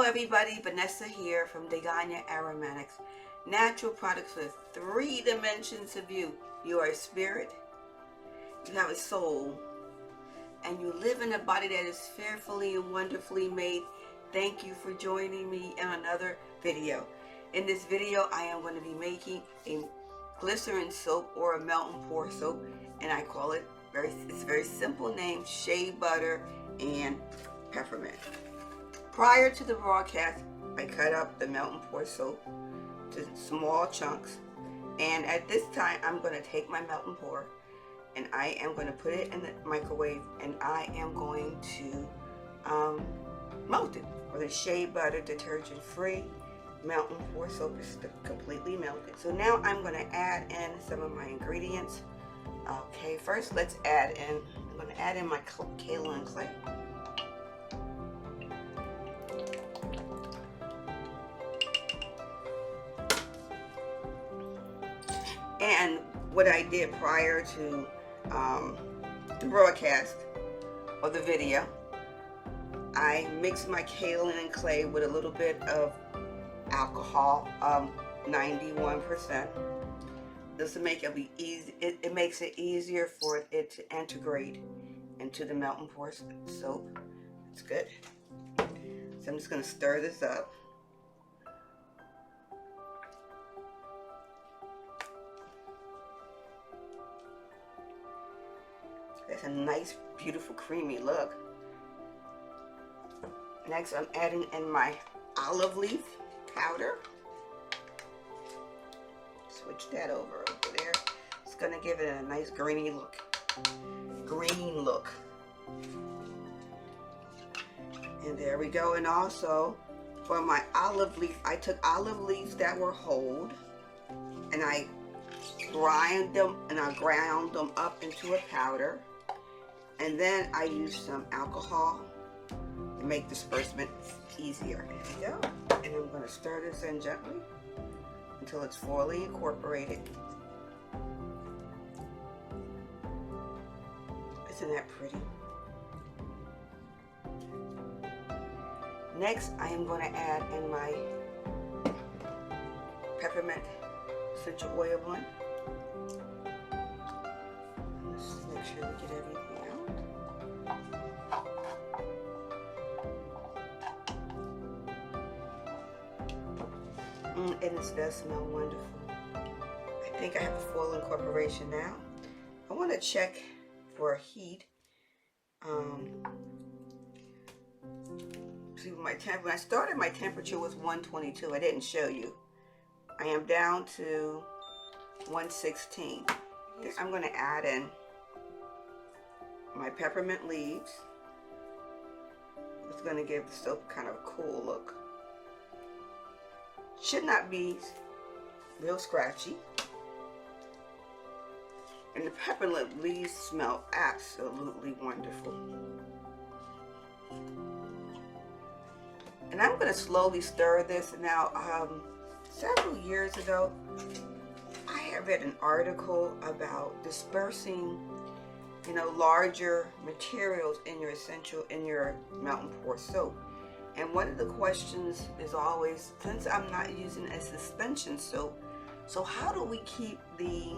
everybody, Vanessa here from Degania Aromatics. Natural products with 3 dimensions of you. You are a spirit, you have a soul, and you live in a body that is fearfully and wonderfully made. Thank you for joining me in another video. In this video, I am going to be making a glycerin soap or a melt and pour soap, and I call it, it's a very simple name, Shea Butter and Peppermint. Prior to the broadcast, I cut up the melt and pour soap to small chunks, and at this time I'm going to take my melt and pour and I am going to put it in the microwave, and I am going to melt it with a Shea Butter detergent free melt and pour soap. Is completely melted. So now I'm going to add in some of my ingredients. Okay, first let's add in, I'm going to add in my Kaolin clay. And what I did prior to the broadcast or the video, I mixed my kaolin and clay with a little bit of alcohol, 91%. This will make it be easy. It makes it easier for it to integrate into the melt and pour soap. It's good. So I'm just going to stir this up. That's a nice, beautiful, creamy look. Next, I'm adding in my olive leaf powder. Switch that over there. It's gonna give it a nice greeny look. Green look. And there we go. And also, for my olive leaf, I took olive leaves that were whole, and I ground them up into a powder. And then I use some alcohol to make disbursement easier. There we go. And I'm going to stir this in gently until it's fully incorporated. Isn't that pretty? Next, I am going to add in my Peppermint Essential Oil one. Let's make sure we get everything. And this does smell wonderful. I think I have a full incorporation now. I want to check for heat. See, when I started, my temperature was 122. I didn't show you. I am down to 116. I'm going to add in my Peppermint Leaves. It's going to give the soap kind of a cool look. Should not be real scratchy. And the Peppermint Leaves smell absolutely wonderful. And I'm going to slowly stir this. Now, several years ago, I had read an article about dispersing, larger materials in your melt and pour soap. And one of the questions is always, since I'm not using a suspension soap, so how do we keep the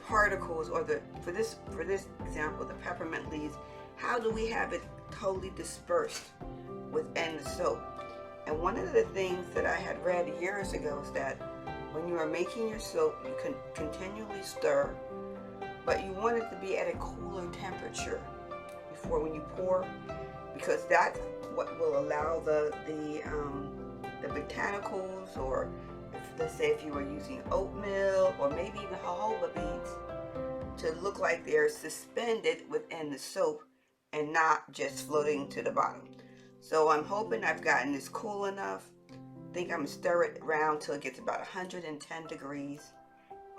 particles, or for this example, the peppermint leaves, how do we have it totally dispersed within the soap? And one of the things that I had read years ago is that when you are making your soap, you can continually stir, but you want it to be at a cooler temperature before when you pour, because that's what will allow the botanicals, or let's say if you were using oatmeal or maybe even jojoba beans, to look like they're suspended within the soap and not just floating to the bottom. So I'm hoping I've gotten this cool enough. I think I'm going to stir it around till it gets about 110 degrees,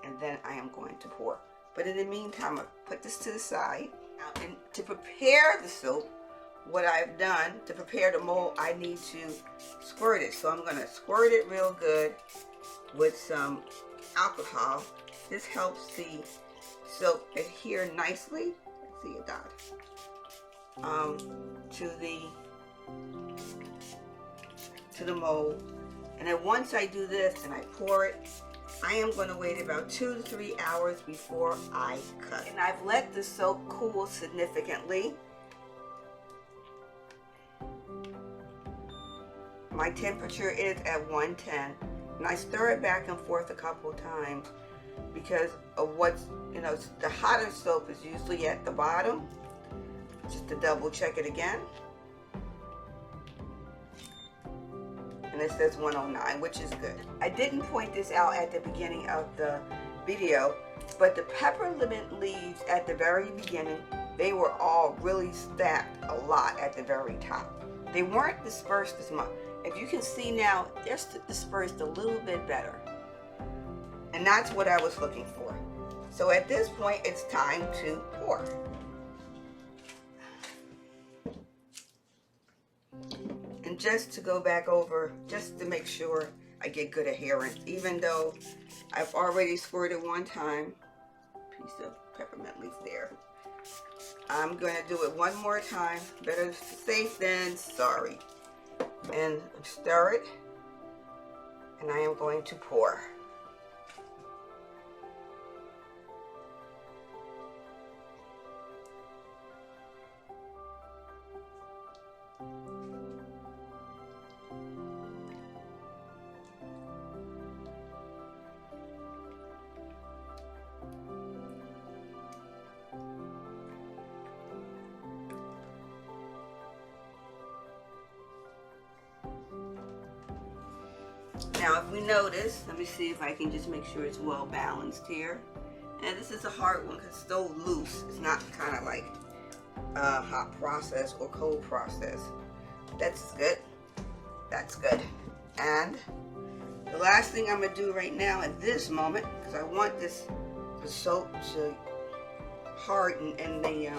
and then I am going to pour. But in the meantime, I'll put this to the side. And to prepare the soap, what I've done to prepare the mold, I need to squirt it. So I'm going to squirt it real good with some alcohol. This helps the soap adhere nicely. Let's see a dot. To the to the mold. And then once I do this and I pour it, I am going to wait about 2 to 3 hours before I cut. And I've let the soap cool significantly. My temperature is at 110, and I stir it back and forth a couple times because of what's, you know, the hotter soap is usually at the bottom. Just to double check it again. And it says 109, which is good. I didn't point this out at the beginning of the video, but the Peppermint Leaves at the very beginning, they were all really stacked a lot at the very top. They weren't dispersed as much. If you can see now, they're dispersed a little bit better. And that's what I was looking for. So at this point, it's time to pour. And just to go back over, just to make sure I get good adherence, even though I've already squirted one time, piece of peppermint leaf there. I'm going to do it one more time. Better safe than sorry. And stir it. And I am going to pour. Now if we notice, let me see if I can just make sure it's well balanced here. And this is a hard one because it's still loose. It's not kind of like a hot process or cold process. That's good. That's good. And the last thing I'm going to do right now at this moment, because I want the soap to harden in the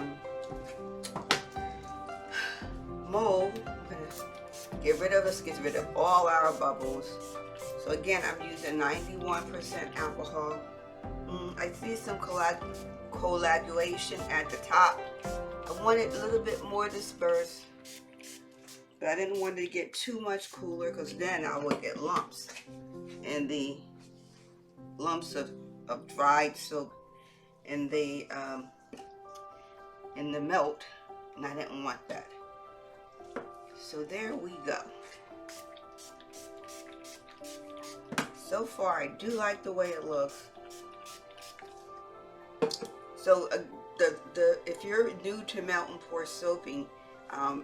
mold. I'm going to get rid of all our bubbles. So again, I'm using 91% alcohol. I see some coagulation at the top. I want it a little bit more dispersed, but I didn't want it to get too much cooler because then I would get lumps. And the lumps of dried soap in the melt, and I didn't want that. So there we go. So far, I do like the way it looks. So if you're new to melt and pour soaping,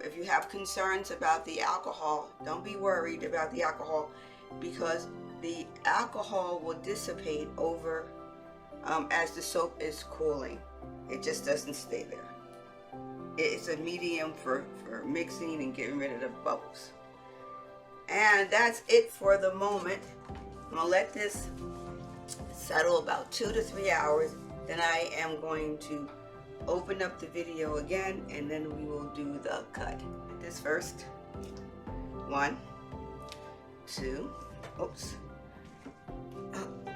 if you have concerns about the alcohol, don't be worried about the alcohol, because the alcohol will dissipate over as the soap is cooling. It just doesn't stay there. It's a medium for mixing and getting rid of the bubbles. And that's it for the moment. I'm going to let this settle about 2 to 3 hours. Then I am going to open up the video again, and then we will do the cut. This first. 1, 2, oops. Okay.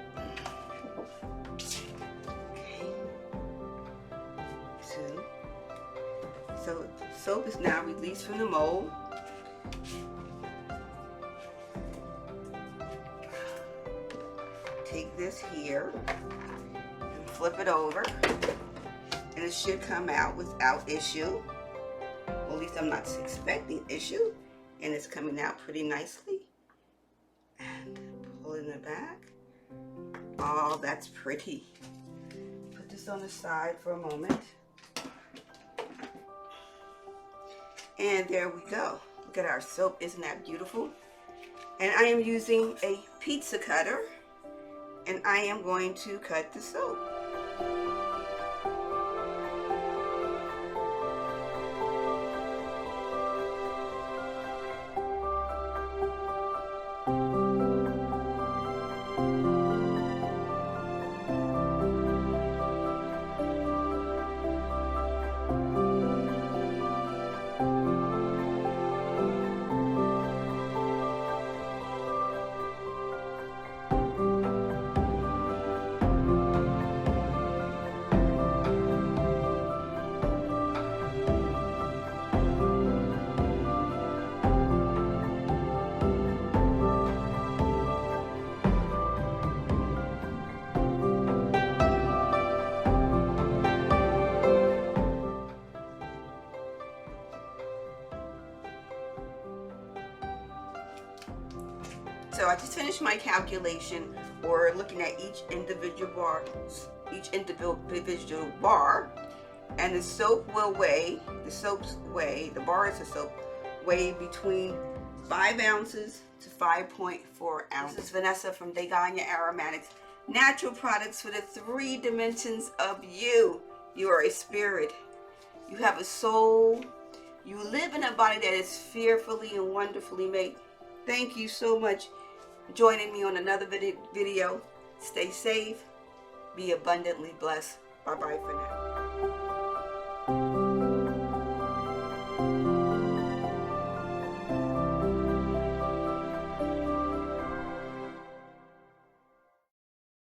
2. So soap is now released from the mold. Take this here and flip it over, and it should come out without issue. Well, at least I'm not expecting issue, and it's coming out pretty nicely. And pull it in the back. Oh, that's pretty. Put this on the side for a moment. And there we go. Look at our soap. Isn't that beautiful? And I am using a pizza cutter, and I am going to cut the soap. I just finished my calculation, or looking at each individual bar, and the soap will weigh, the bars of soap weigh between 5 ounces to 5.4 ounces. This is Vanessa from Degania Aromatics. Natural products for the 3 dimensions of you. You are a spirit. You have a soul. You live in a body that is fearfully and wonderfully made. Thank you so much for joining me on another video. Stay safe. Be abundantly blessed. Bye-bye for now.